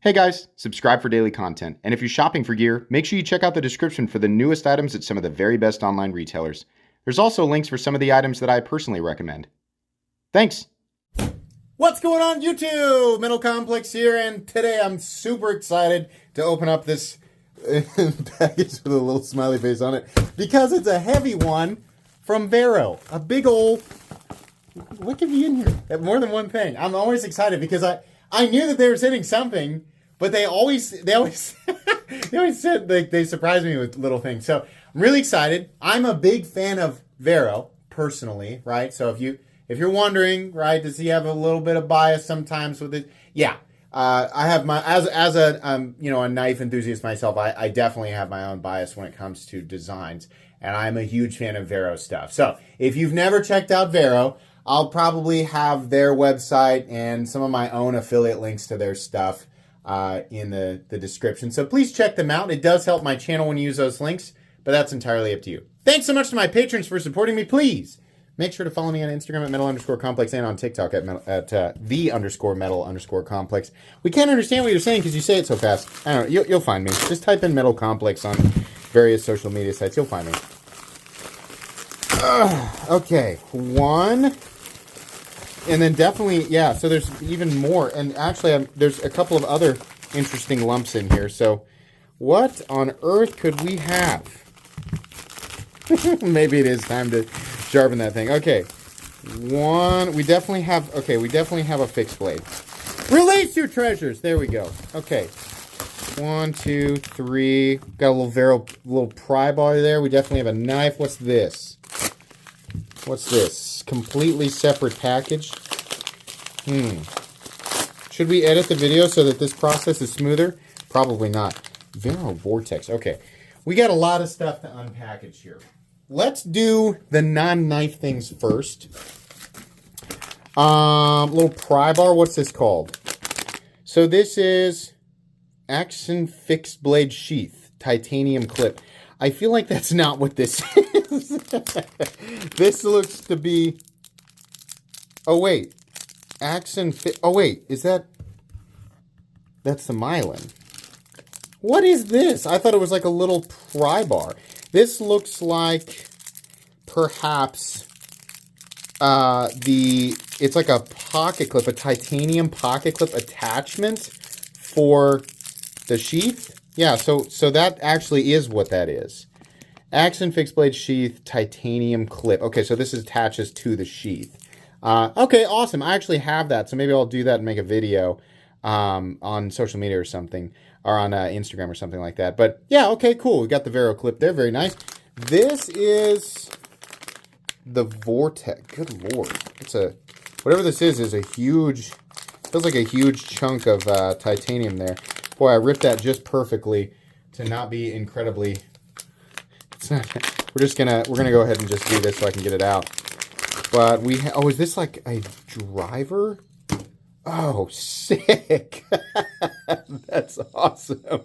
Hey guys, subscribe for daily content. And if you're shopping for gear, make sure you check out the description for the newest items at some of the very best online retailers. There's also links for some of the items that I personally recommend. Thanks! What's going on YouTube? Metal Complex here, and today I'm super excited to open up this package with a little smiley face on it because it's a heavy one from Vero. A big old... What could be in here? More than one thing. I'm always excited because I knew that they were sending something, but they always said they surprised me with little things. So I'm really excited. I'm a big fan of Vero personally, right? So if you're wondering, right, does he have a little bit of bias sometimes with it? Yeah, I have my as a a knife enthusiast myself. I definitely have my own bias when it comes to designs, and I'm a huge fan of Vero stuff. So if you've never checked out Vero, I'll probably have their website and some of my own affiliate links to their stuff in the description. So please check them out. It does help my channel when you use those links, but that's entirely up to you. Thanks so much to my patrons for supporting me. Please make sure to follow me on Instagram at metal_complex and on TikTok at the_metal_complex. We can't understand what you're saying because you say it so fast. I don't know. You'll find me. Just type in Metal Complex on various social media sites. You'll find me. Okay, one. And then definitely, yeah, so there's even more. And actually, there's a couple of other interesting lumps in here. So what on earth could we have? Maybe it is time to sharpen that thing. Okay, one. We definitely have a fixed blade. Release your treasures. There we go. Okay. 1, 2, 3. Got a little pry bar there. We definitely have a knife. What's this? What's this? Completely separate package. Should we edit the video so that this process is smoother? Probably not. Vero Vortex. Okay. We got a lot of stuff to unpackage here. Let's do the non-knife things first. Little pry bar. What's this called? So this is Action Fixed Blade Sheath. Titanium clip. I feel like that's not what this is. This looks to be... Oh, wait. Oh, wait. Is that... That's the myelin. What is this? I thought it was like a little pry bar. This looks like perhaps it's like a pocket clip, a titanium pocket clip attachment for the sheath. Yeah, so that actually is what that is. Action Fixed Blade Sheath Titanium Clip. Okay, so this attaches to the sheath. Okay, awesome. I actually have that, so maybe I'll do that and make a video on social media or something, or on Instagram or something like that. But yeah, okay, cool. We got the Vero clip there. Very nice. This is the Vortex. Good Lord. Whatever this is a huge, feels like a huge chunk of titanium there. Boy, I ripped that just perfectly to not be incredibly... It's not... We're gonna go ahead and just do this so I can get it out. But is this like a driver? Oh, sick! That's awesome.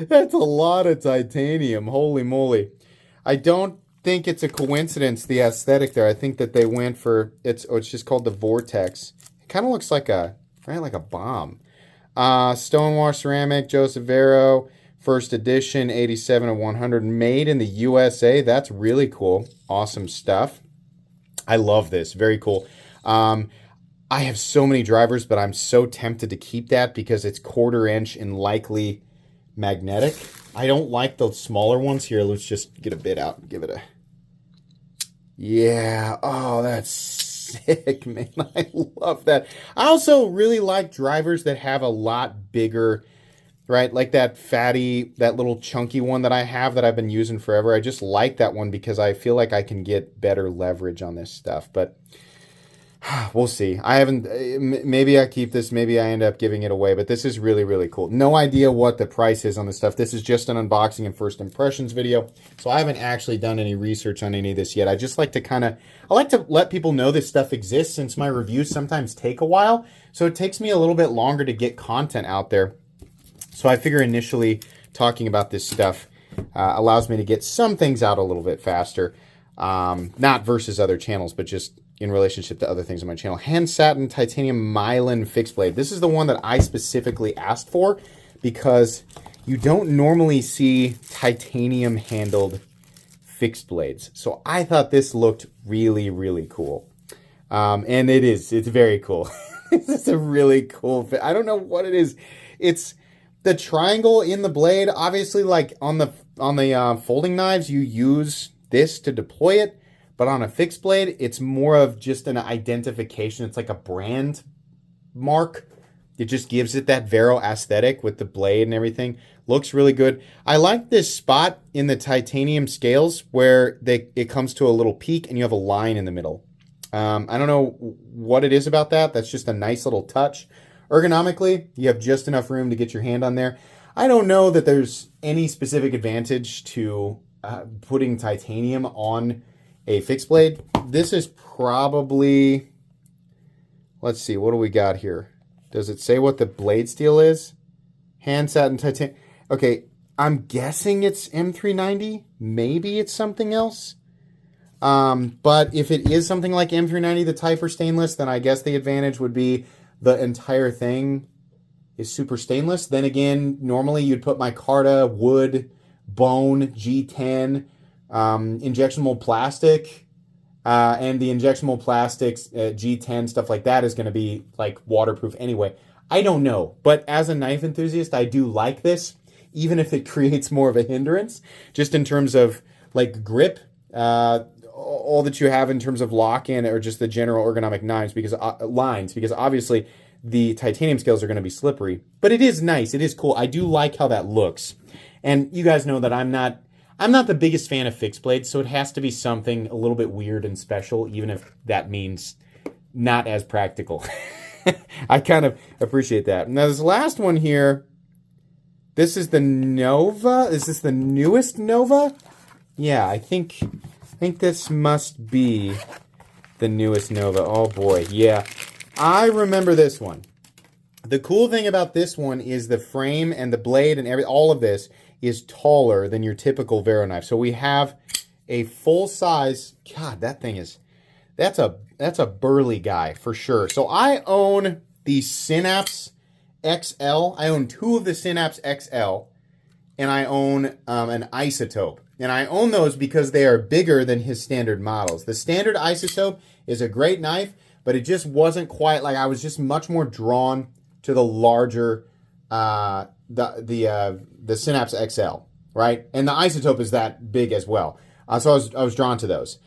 That's a lot of titanium. Holy moly! I don't think it's a coincidence, the aesthetic there. I think that they went for it's just called the Vortex. It kind of looks like a bomb. Stonewash ceramic, Joseph Vero, first edition, 87 of 100, made in the USA. That's really cool. Awesome stuff. I love this. Very cool. I have so many drivers, but I'm so tempted to keep that because it's 1/4 inch and likely magnetic. I don't like the smaller ones. Here, let's just get a bit out and give it a... Yeah. Oh, that's sick, man. I love that. I also really like drivers that have a lot bigger, right? Like that little chunky one that I have that I've been using forever. I just like that one because I feel like I can get better leverage on this stuff. But we'll see. I haven't... Maybe I keep this. Maybe I end up giving it away. But this is really, really cool. No idea what the price is on this stuff. This is just an unboxing and first impressions video. So I haven't actually done any research on any of this yet. I just like to I like to let people know this stuff exists since my reviews sometimes take a while. So it takes me a little bit longer to get content out there. So I figure initially talking about this stuff allows me to get some things out a little bit faster. Not versus other channels, but just in relationship to other things on my channel. Hand satin titanium myelin fixed blade. This is the one that I specifically asked for because you don't normally see titanium handled fixed blades. So I thought this looked really, really cool. And it's very cool. This is a really cool fit. I don't know what it is. It's the triangle in the blade. Obviously, like on the folding knives, you use this to deploy it. But on a fixed blade, it's more of just an identification. It's like a brand mark. It just gives it that Vero aesthetic with the blade and everything. Looks really good. I like this spot in the titanium scales where it comes to a little peak and you have a line in the middle. I don't know what it is about that. That's just a nice little touch. Ergonomically, you have just enough room to get your hand on there. I don't know that there's any specific advantage to putting titanium on a fixed blade. This is probably, let's see, what do we got here? Does it say what the blade steel is? Hand satin titanium. Okay, I'm guessing it's M390. Maybe it's something else. But if it is something like M390, the type or stainless, then I guess the advantage would be the entire thing is super stainless. Then again, normally you'd put micarta, wood, bone, G10, injection mold plastic, and the injection mold plastics, G10, stuff like that is going to be like waterproof anyway. I don't know, but as a knife enthusiast, I do like this, even if it creates more of a hindrance, just in terms of like grip, all that you have in terms of lock-in or just the general ergonomic lines, because obviously the titanium scales are going to be slippery. But it is nice. It is cool. I do like how that looks. And you guys know that I'm not the biggest fan of fixed blades, so it has to be something a little bit weird and special, even if that means not as practical. I kind of appreciate that. Now, this last one here, this is the Nova. Is this the newest Nova? Yeah, I think this must be the newest Nova. Oh boy, yeah. I remember this one. The cool thing about this one is the frame and the blade and all of this is taller than your typical Vero knife. So we have a full size. God, that thing is, that's a burly guy for sure. So I own the Synapse XL. I own two of the Synapse XL, and I own an Isotope. And I own those because they are bigger than his standard models. The standard Isotope is a great knife, but it just wasn't quite like, I was just much more drawn to the larger, the Synapse XL, right? And the Isotope is that big as well. So I was drawn to those.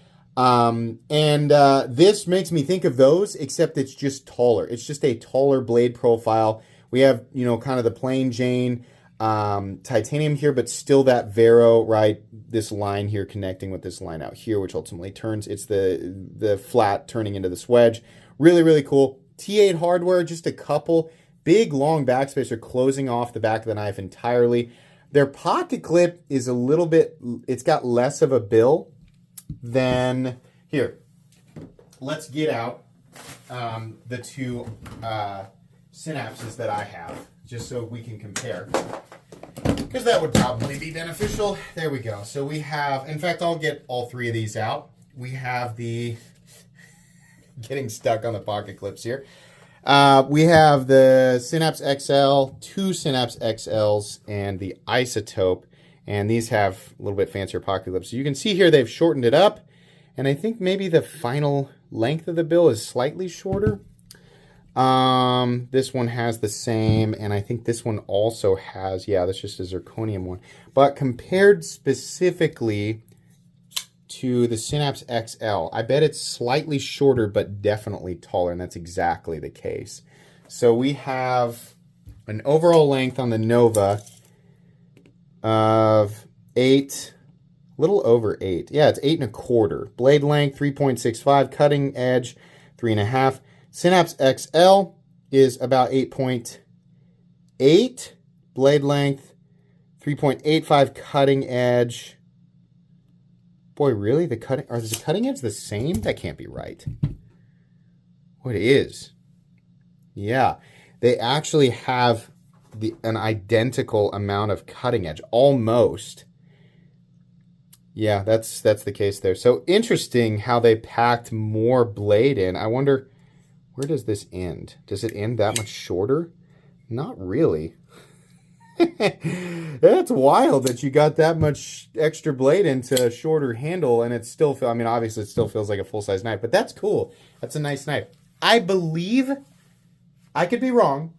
This makes me think of those, except it's just taller. It's just a taller blade profile. We have, kind of the plain Jane titanium here, but still that Vero, right? This line here connecting with this line out here, which ultimately turns. It's the flat turning into this wedge. Really, really cool. T8 hardware, just a couple. Big, long backspacer closing off the back of the knife entirely. Their pocket clip is a little bit, it's got less of a bill than, here, let's get out the two Synapses that I have, just so we can compare, because that would probably be beneficial. There we go. So we have, in fact, I'll get all three of these out. We have the, getting stuck on the pocket clips here. We have the Synapse XL, two Synapse XLs, and the Isotope. And these have a little bit fancier pocket clips. So you can see here they've shortened it up. And I think maybe the final length of the bill is slightly shorter. This one has the same, and I think this one also has, yeah, that's just a zirconium one. But compared specifically to the Synapse XL, I bet it's slightly shorter, but definitely taller, and that's exactly the case. So we have an overall length on the Nova of 8, a little over 8. Yeah, it's 8 1/4. Blade length 3.65, cutting edge 3.5. Synapse XL is about 8.8. Blade length 3.85, cutting edge. Boy, really? Is the cutting edge the same? That can't be right. What is? Yeah, they actually have an identical amount of cutting edge, almost. Yeah, that's the case there. So interesting how they packed more blade in. I wonder, where does this end? Does it end that much shorter? Not really. That's wild that you got that much extra blade into a shorter handle, and it still I mean, obviously it still feels like a full-size knife, but that's cool. That's a nice knife. I believe, I could be wrong,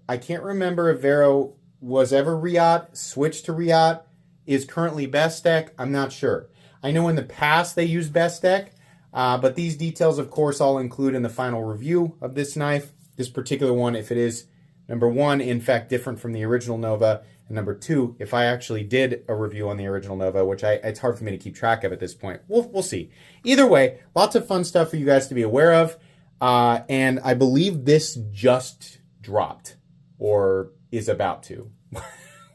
I can't remember if Vero was ever Riot, switched to Riot, is currently Bestech. I'm not sure. I know in the past they used Bestech, but these details, of course, I'll include in the final review of this knife. This particular one, if it is, number one, in fact, different from the original Nova, and number two, if I actually did a review on the original Nova, which it's hard for me to keep track of at this point. We'll see. Either way, lots of fun stuff for you guys to be aware of, and I believe this just dropped, or is about to.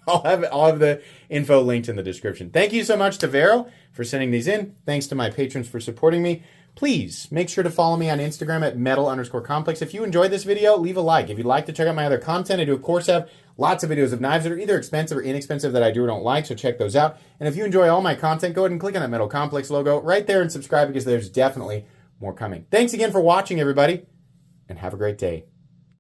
I'll have the info linked in the description. Thank you so much to Vero for sending these in. Thanks to my patrons for supporting me. Please make sure to follow me on Instagram at metal_complex. If you enjoyed this video, leave a like. If you'd like to check out my other content, I do, of course, have lots of videos of knives that are either expensive or inexpensive that I do or don't like, so check those out. And if you enjoy all my content, go ahead and click on that Metal Complex logo right there and subscribe, because there's definitely more coming. Thanks again for watching, everybody, and have a great day.